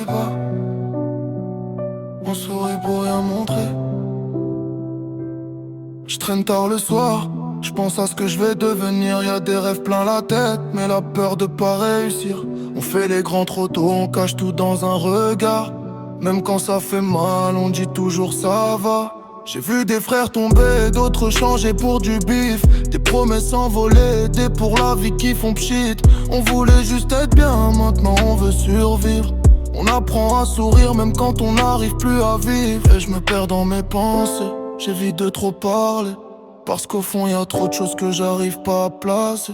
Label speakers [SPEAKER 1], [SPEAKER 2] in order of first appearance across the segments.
[SPEAKER 1] pas. On sourit pour rien montrer. Je traîne tard le soir, je pense à ce que je vais devenir. Y'a des rêves plein la tête, mais la peur de pas réussir. On fait les grands trop tôt, on cache tout dans un regard. Même quand ça fait mal, on dit toujours ça va. J'ai vu des frères tomber, d'autres changer pour du bif. Des promesses envolées, des pour la vie qui font pchit. On voulait juste être bien, maintenant on veut survivre. On apprend à sourire même quand on n'arrive plus à vivre. Et je me perds dans mes pensées, j'évite de trop parler. Parce qu'au fond y'a trop de choses que j'arrive pas à placer.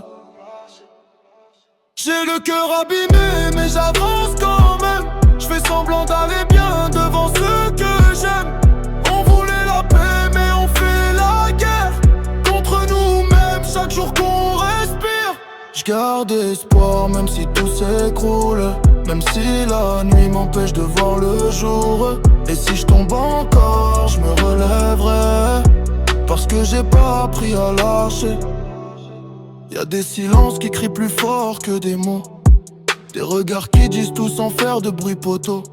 [SPEAKER 1] J'ai le cœur abîmé mais j'avance quand même. Je fais semblant d'aller bien devant ceux que j'aime. On voulait la paix mais on fait la guerre contre nous-mêmes chaque jour qu'on respire. Je garde espoir même si tout s'écroule. Même si la nuit m'empêche de voir le jour. Et si je tombe encore, je me relèverai. Parce que j'ai pas appris à lâcher. Y'a des silences qui crient plus fort que des mots. Des regards qui disent tout sans faire de bruit poteau.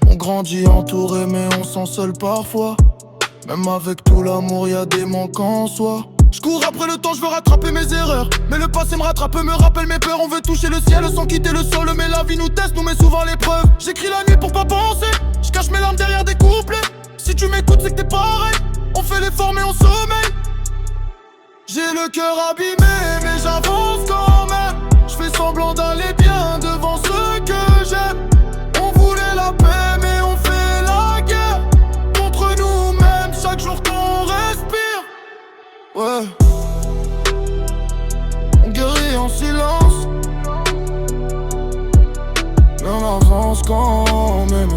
[SPEAKER 1] On grandit entouré mais on sent seul parfois. Même avec tout l'amour y'a des manques en soi. Je cours après le temps, je veux rattraper mes erreurs. Mais le passé me rattrape, me rappelle mes peurs. On veut toucher le ciel sans quitter le sol. Mais la vie nous teste, nous met souvent à l'épreuve. J'écris la nuit pour pas penser. Je cache mes larmes derrière des couplets. Si tu m'écoutes c'est que t'es pareil. On fait l'effort mais on sommeille. J'ai le cœur abîmé mais j'avance quand même. Je fais semblant d'aller bien devant ceux que j'aime. On voulait la paix mais on fait la guerre contre nous-mêmes chaque jour qu'on respire. Ouais. On guérit en silence mais on avance quand même.